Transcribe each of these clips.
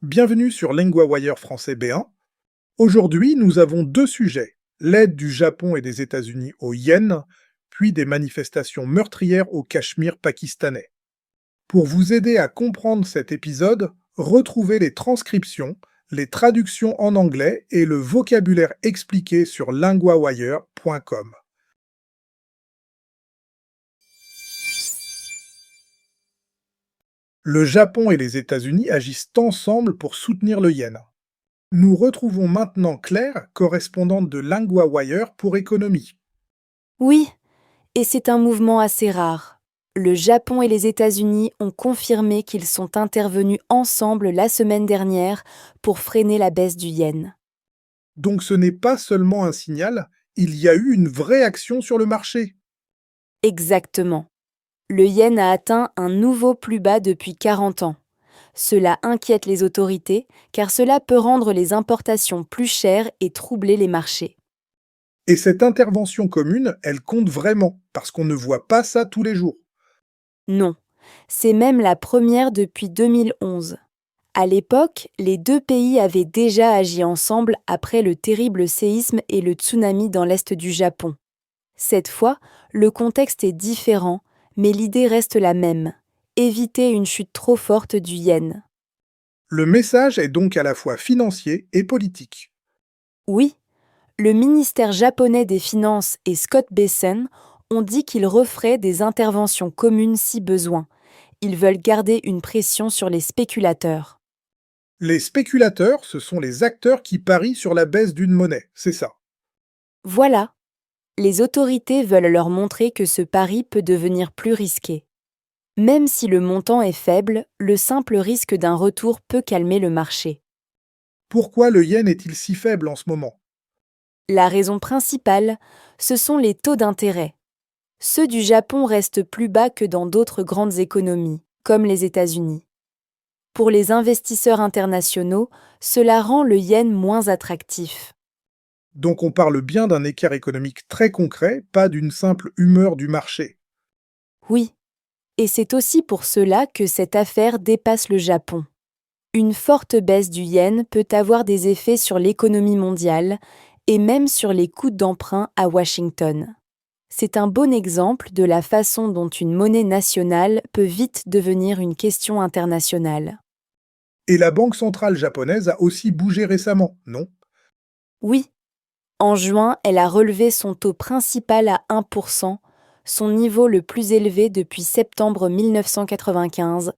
Bienvenue sur LinguaWire français B1. Aujourd'hui, nous avons deux sujets, l'aide du Japon et des États-Unis au yen, puis des manifestations meurtrières au Cachemire pakistanais. Pour vous aider à comprendre cet épisode, retrouvez les transcriptions, les traductions en anglais et le vocabulaire expliqué sur linguawire.com. Le Japon et les États-Unis agissent ensemble pour soutenir le yen. Nous retrouvons maintenant Claire, correspondante de LinguaWire pour économie. Oui, et c'est un mouvement assez rare. Le Japon et les États-Unis ont confirmé qu'ils sont intervenus ensemble la semaine dernière pour freiner la baisse du yen. Donc ce n'est pas seulement un signal, il y a eu une vraie action sur le marché. Exactement. Le yen a atteint un nouveau plus bas depuis 40 ans. Cela inquiète les autorités car cela peut rendre les importations plus chères et troubler les marchés. Et cette intervention commune, elle compte vraiment, parce qu'on ne voit pas ça tous les jours. Non, c'est même la première depuis 2011. À l'époque, les deux pays avaient déjà agi ensemble après le terrible séisme et le tsunami dans l'est du Japon. Cette fois, le contexte est différent, mais l'idée reste la même, éviter une chute trop forte du yen. Le message est donc à la fois financier et politique. Oui, le ministère japonais des Finances et Scott Bessent ont dit qu'ils referaient des interventions communes si besoin. Ils veulent garder une pression sur les spéculateurs. Les spéculateurs, ce sont les acteurs qui parient sur la baisse d'une monnaie, c'est ça. Voilà, les autorités veulent leur montrer que ce pari peut devenir plus risqué. Même si le montant est faible, le simple risque d'un retour peut calmer le marché. Pourquoi le yen est-il si faible en ce moment? La raison principale, ce sont les taux d'intérêt. Ceux du Japon restent plus bas que dans d'autres grandes économies, comme les États-Unis. Pour les investisseurs internationaux, cela rend le yen moins attractif. Donc on parle bien d'un écart économique très concret, pas d'une simple humeur du marché. Oui, et c'est aussi pour cela que cette affaire dépasse le Japon. Une forte baisse du yen peut avoir des effets sur l'économie mondiale et même sur les coûts d'emprunt à Washington. C'est un bon exemple de la façon dont une monnaie nationale peut vite devenir une question internationale. Et la Banque centrale japonaise a aussi bougé récemment, non? Oui, en juin, elle a relevé son taux principal à 1%, son niveau le plus élevé depuis septembre 1995.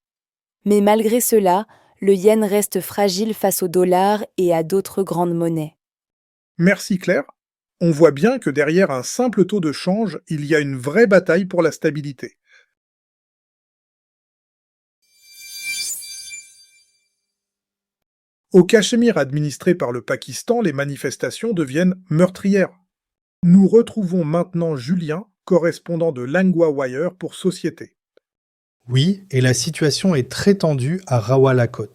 Mais malgré cela, le yen reste fragile face au dollar et à d'autres grandes monnaies. Merci Claire. On voit bien que derrière un simple taux de change, il y a une vraie bataille pour la stabilité. Au Cachemire administré par le Pakistan, les manifestations deviennent meurtrières. Nous retrouvons maintenant Julien, correspondant de LinguaWire pour Société. Oui, et la situation est très tendue à Rawalakot.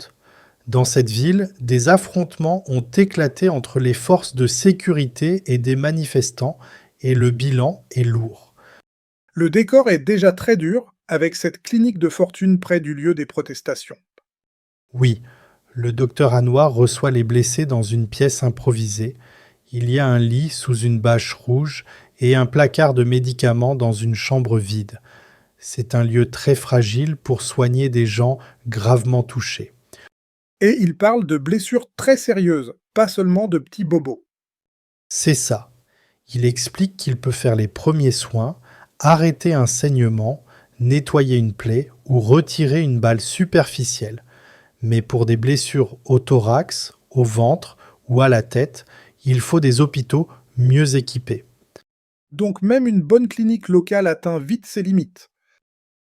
Dans cette ville, des affrontements ont éclaté entre les forces de sécurité et des manifestants, et le bilan est lourd. Le décor est déjà très dur, avec cette clinique de fortune près du lieu des protestations. Oui, le docteur Anwar reçoit les blessés dans une pièce improvisée. Il y a un lit sous une bâche rouge et un placard de médicaments dans une chambre vide. C'est un lieu très fragile pour soigner des gens gravement touchés. Et il parle de blessures très sérieuses, pas seulement de petits bobos. C'est ça. Il explique qu'il peut faire les premiers soins, arrêter un saignement, nettoyer une plaie ou retirer une balle superficielle. Mais pour des blessures au thorax, au ventre ou à la tête, il faut des hôpitaux mieux équipés. Donc même une bonne clinique locale atteint vite ses limites.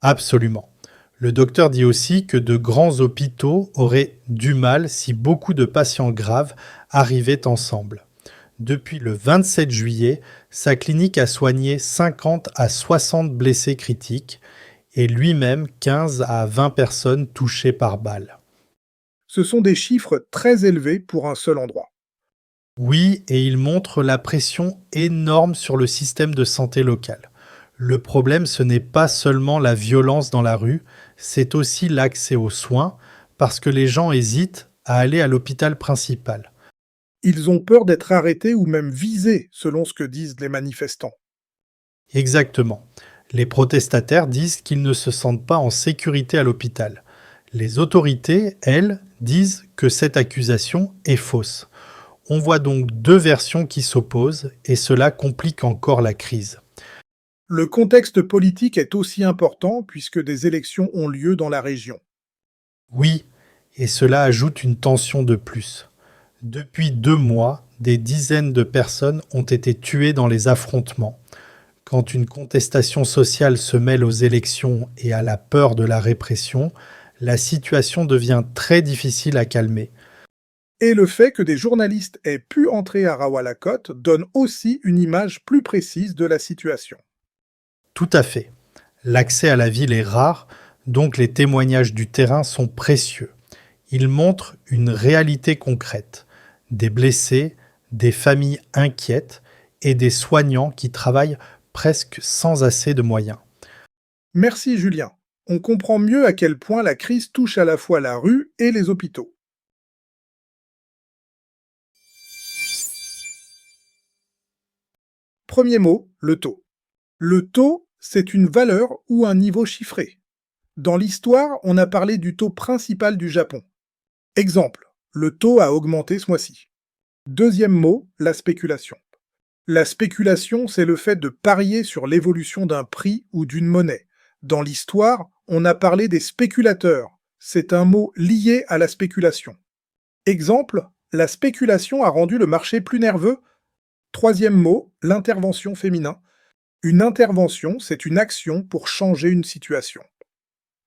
Absolument. Le docteur dit aussi que de grands hôpitaux auraient du mal si beaucoup de patients graves arrivaient ensemble. Depuis le 27 juillet, sa clinique a soigné 50 à 60 blessés critiques et lui-même 15 à 20 personnes touchées par balle. Ce sont des chiffres très élevés pour un seul endroit. Oui, et il montre la pression énorme sur le système de santé local. Le problème, ce n'est pas seulement la violence dans la rue, c'est aussi l'accès aux soins, parce que les gens hésitent à aller à l'hôpital principal. Ils ont peur d'être arrêtés ou même visés, selon ce que disent les manifestants. Exactement. Les protestataires disent qu'ils ne se sentent pas en sécurité à l'hôpital. Les autorités, elles, disent que cette accusation est fausse. On voit donc deux versions qui s'opposent et cela complique encore la crise. Le contexte politique est aussi important puisque des élections ont lieu dans la région. Oui, et cela ajoute une tension de plus. Depuis 2 mois, des dizaines de personnes ont été tuées dans les affrontements. Quand une contestation sociale se mêle aux élections et à la peur de la répression, la situation devient très difficile à calmer. Et le fait que des journalistes aient pu entrer à Rawalakot donne aussi une image plus précise de la situation. Tout à fait. L'accès à la ville est rare, donc les témoignages du terrain sont précieux. Ils montrent une réalité concrète. Des blessés, des familles inquiètes et des soignants qui travaillent presque sans assez de moyens. Merci Julien. On comprend mieux à quel point la crise touche à la fois la rue et les hôpitaux. Premier mot, le taux. Le taux, c'est une valeur ou un niveau chiffré. Dans l'histoire, on a parlé du taux principal du Japon. Exemple, le taux a augmenté ce mois-ci. Deuxième mot, la spéculation. La spéculation, c'est le fait de parier sur l'évolution d'un prix ou d'une monnaie. Dans l'histoire, on a parlé des spéculateurs. C'est un mot lié à la spéculation. Exemple, la spéculation a rendu le marché plus nerveux. Troisième mot, l'intervention féminin. Une intervention, c'est une action pour changer une situation.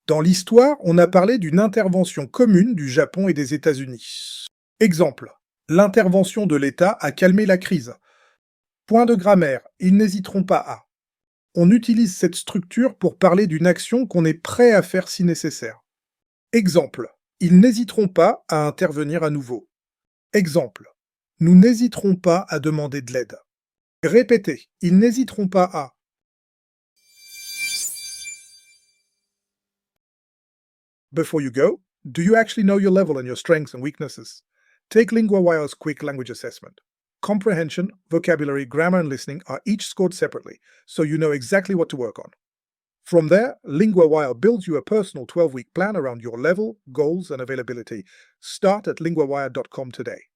Dans l'histoire, on a parlé d'une intervention commune du Japon et des États-Unis. Exemple, l'intervention de l'État a calmé la crise. Point de grammaire, ils n'hésiteront pas à. On utilise cette structure pour parler d'une action qu'on est prêt à faire si nécessaire. Exemple, ils n'hésiteront pas à intervenir à nouveau. Exemple, nous n'hésiterons pas à demander de l'aide. Répétez, ils n'hésiteront pas à. Before you go, do you actually know your level and your strengths and weaknesses? Take LinguaWire's quick language assessment. Comprehension, vocabulary, grammar, and listening are each scored separately, so you know exactly what to work on. From there, LinguaWire builds you a personal 12-week plan around your level, goals, and availability. Start at linguawire.com today.